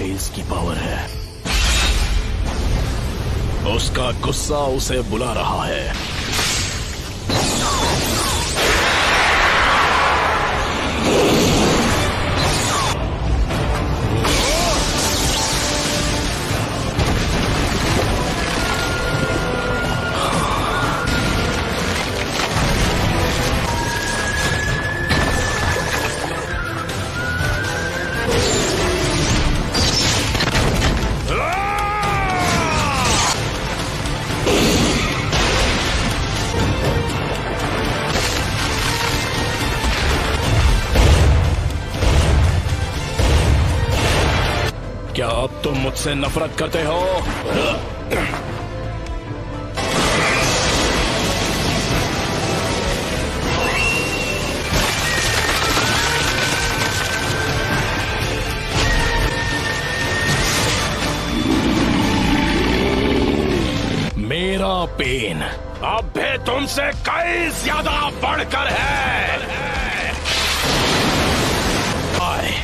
Tales की power है। उसका गुस्सा उसे बुला रहा है। क्या अब तुम मुझसे नफरत करते हो? मेरा पेन अब भी तुमसे कई ज्यादा बढ़कर है। आए।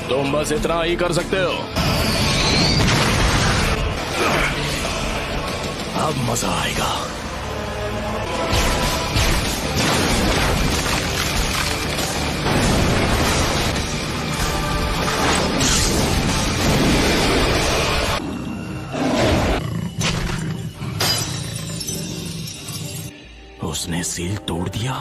तुम बस इतना ही कर सकते हो। अब मजा आएगा। उसने सील तोड़ दिया।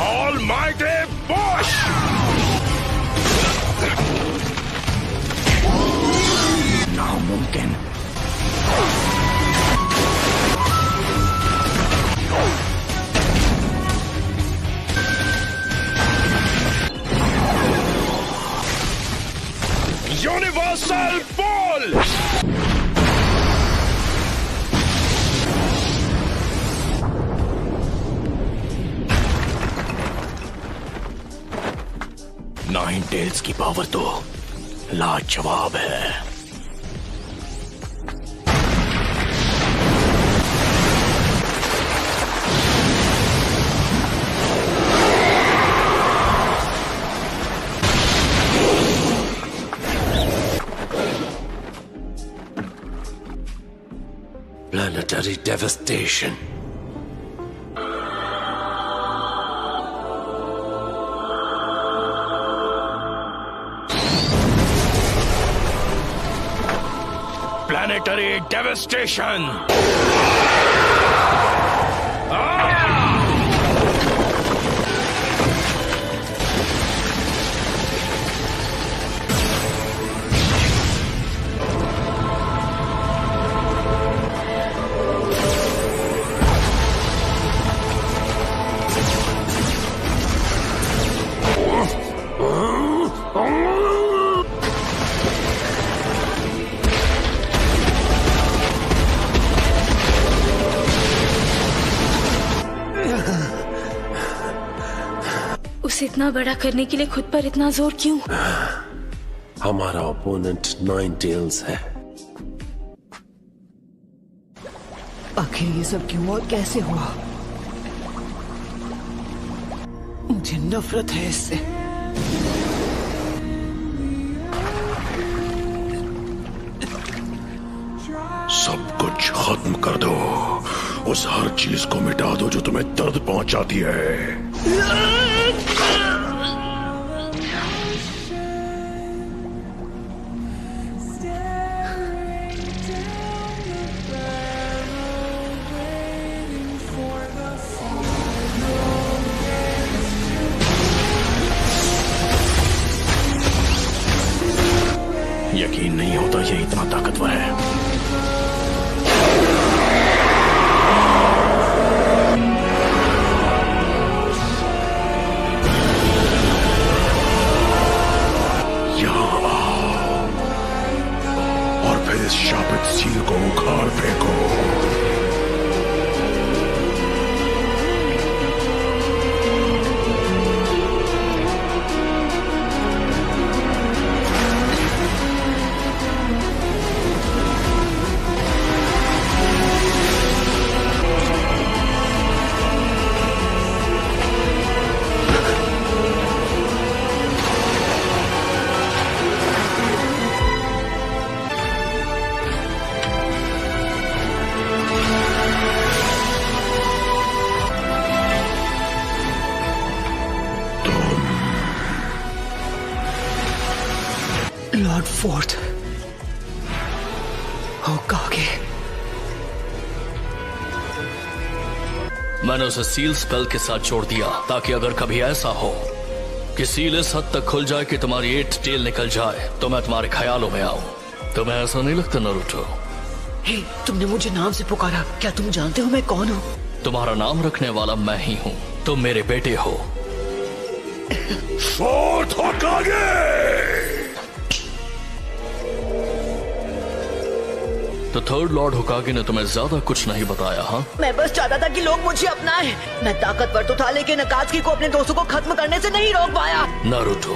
Almighty Bush! नामुमकिन। Universal Ball! नाइन टेल्स की पावर तो लाजवाब है। Planetary devastation. Planetary devastation. उसे इतना बड़ा करने के लिए खुद पर इतना जोर क्यों? हमारा ओपोनेंट नाइन टेल्स है। आखिर ये सब क्यों और कैसे हुआ? मुझे नफरत है इससे। सब कुछ खत्म कर दो। उस हर चीज को मिटा दो जो तुम्हें दर्द पहुंचाती है। यकीन नहीं होता ये इतना ताकतवर है। फोर्थ होकागे। मैंने उसे सील स्पेल के साथ जोड़ दिया ताकि अगर कभी ऐसा हो कि सील इस हद तक खुल जाए कि तुम्हारी 8 टेल निकल जाए तो मैं तुम्हारे ख्यालों में आऊं। तुम्हें ऐसा नहीं लगता नारुतो? हे, तुमने मुझे नाम से पुकारा, क्या तुम जानते हो मैं कौन हूँ? तुम्हारा नाम रखने वाला मैं ही हूँ। तुम मेरे बेटे हो। फोर्थ होकागे। तो थर्ड लॉर्ड होकागे ने तुम्हें ज्यादा कुछ नहीं बताया? हाँ, मैं बस चाहता था कि लोग मुझे अपनाएं। मैं ताकतवर तो था लेकिन अकात्सुकी को अपने दोस्तों को खत्म करने से नहीं रोक पाया। नारुतो,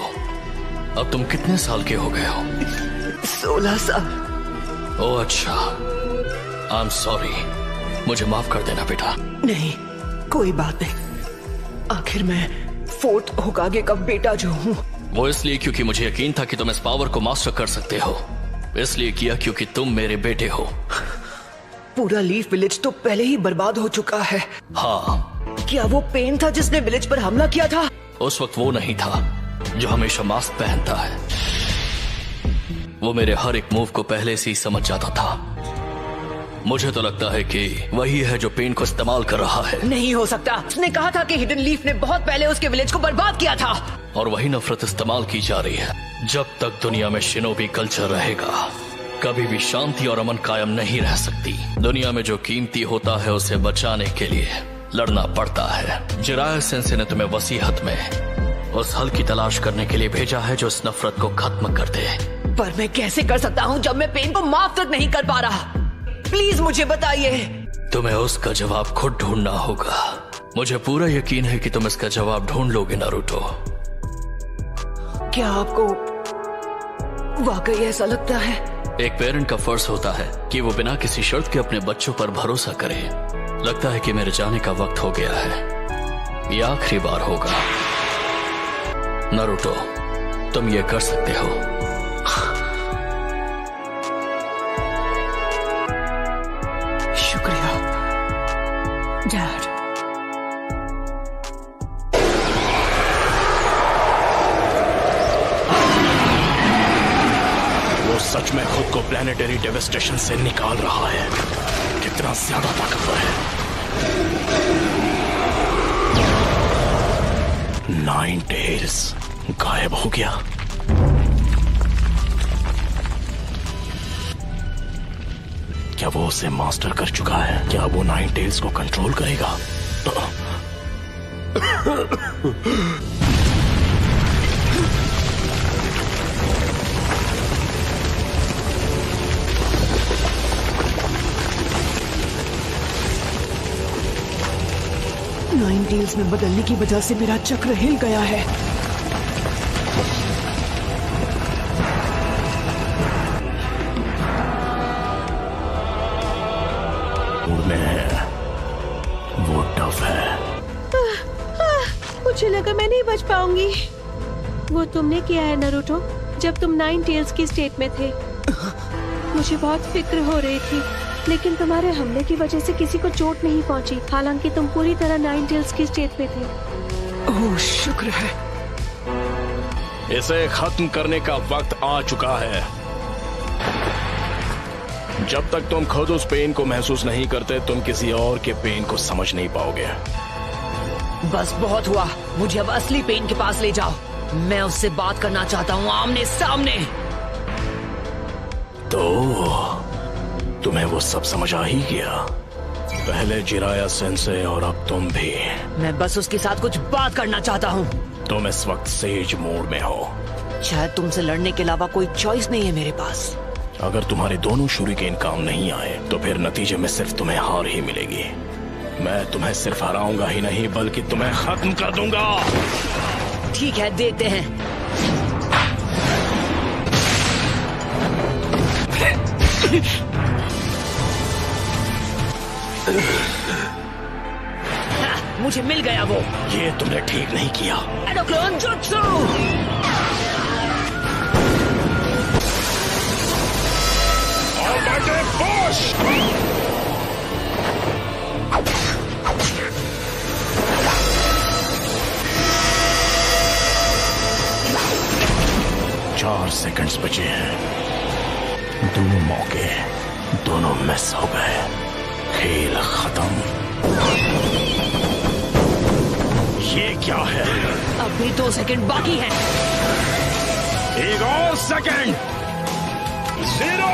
अब तुम कितने साल के हो गए हो? 16 साल। ओह अच्छा, आई एम सॉरी। मुझे माफ कर देना बेटा। नहीं, कोई बात नहीं। आखिर मैं फोर्थ होकागे का बेटा जो हूँ। वो इसलिए क्योंकि मुझे यकीन था कि तुम इस पावर को मास्टर कर सकते हो। इसलिए किया क्योंकि तुम मेरे बेटे हो। पूरा लीफ विलेज तो पहले ही बर्बाद हो चुका है। हाँ, क्या वो पेन था जिसने विलेज पर हमला किया था? उस वक्त वो नहीं था जो हमेशा मास्क पहनता है। वो मेरे हर एक मूव को पहले से ही समझ जाता था। मुझे तो लगता है कि वही है जो पेन को इस्तेमाल कर रहा है। नहीं हो सकता। उसने कहा था कि हिडन लीफ ने बहुत पहले उसके विलेज को बर्बाद किया था। और वही नफरत इस्तेमाल की जा रही है। जब तक दुनिया में शिनोबी कल्चर रहेगा, कभी भी शांति और अमन कायम नहीं रह सकती। दुनिया में जो कीमती होता है उसे बचाने के लिए लड़ना पड़ता है। जिराया सेंसे ने तुम्हें वसीहत में उस हल की तलाश करने के लिए भेजा है जो इस नफरत को खत्म कर दे। पर मैं कैसे कर सकता हूँ जब मैं पेन को माफ तक नहीं कर पा रहा? प्लीज मुझे बताइए। तुम्हें उसका जवाब खुद ढूंढना होगा। मुझे पूरा यकीन है कि तुम इसका जवाब ढूंढ लोगे नारुतो। क्या आपको वाकई ऐसा लगता है? एक पेरेंट का फर्ज होता है कि वो बिना किसी शर्त के अपने बच्चों पर भरोसा करे। लगता है कि मेरे जाने का वक्त हो गया है। ये आखिरी बार होगा। नारुतो, तुम ये कर सकते हो। शुक्रिया डैड। वो सच में खुद को प्लेनेटरी डेवेस्टेशन से निकाल रहा है। कितना ज्यादा ताकतवर है। 9 टेल्स गायब हो गया। क्या वो उसे मास्टर कर चुका है? क्या वो 9 टेल्स को कंट्रोल करेगा? नाइन टेल्स में बदलने की वजह से मेरा चक्र हिल गया है। में है, वो टफ है। मुझे लगा मैं नहीं बच पाऊंगी। वो तुमने किया है नारुतो जब तुम 9 टेल्स की स्टेट में थे। मुझे बहुत फिक्र हो रही थी, लेकिन तुम्हारे हमले की वजह से किसी को चोट नहीं पहुंची, हालांकि तुम पूरी तरह 9 टेल्स की स्टेट में थे। ओह शुक्र है। इसे खत्म करने का वक्त आ चुका है। जब तक तुम खुद उस पेन को महसूस नहीं करते, तुम किसी और के पेन को समझ नहीं पाओगे। बस बहुत हुआ। मुझे अब असली पेन के पास ले जाओ। मैं उससे बात करना चाहता हूँ आमने सामने। तो तुम्हें वो सब समझ आ ही गया। पहले जिराया सेंसे और अब तुम भी। मैं बस उसके साथ कुछ बात करना चाहता हूँ। तुम इस वक्त सेज मोड में हो। शायद तुमसे लड़ने के अलावा कोई चॉइस नहीं है मेरे पास। अगर तुम्हारे दोनों शूरिकेन काम नहीं आए तो फिर नतीजे में सिर्फ तुम्हें हार ही मिलेगी। मैं तुम्हें सिर्फ हराऊंगा ही नहीं बल्कि तुम्हें खत्म कर दूंगा। ठीक है, देखते हैं। मुझे मिल गया वो। ये तुमने ठीक नहीं किया। एडोक्लोन जुत्सु। सेकंड्स बचे हैं। दोनों मौके दोनों मिस हो गए। खेल खत्म। ये क्या है? अभी 2 सेकंड बाकी हैं। एक और सेकंड। 0।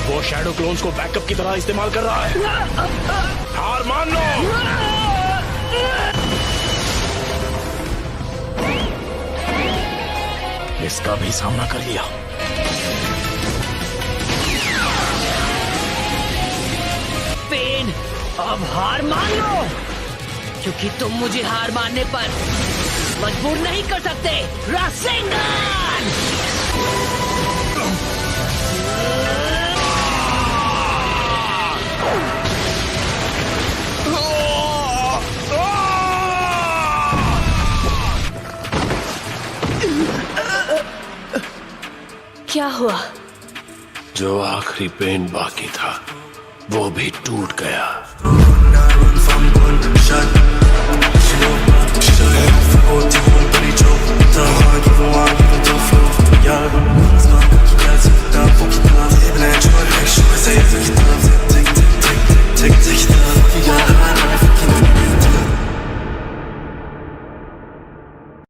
वो शैडो क्लोन्स को बैकअप की तरह इस्तेमाल कर रहा है। हार मान लो। इसका भी सामना कर लिया। पेन, अब हार मान लो, क्योंकि तुम मुझे हार मानने पर मजबूर नहीं कर सकते। रासेंगन! क्या हुआ? जो आखिरी पेन बाकी था वो भी टूट गया। Run from gunshot. She know, she's a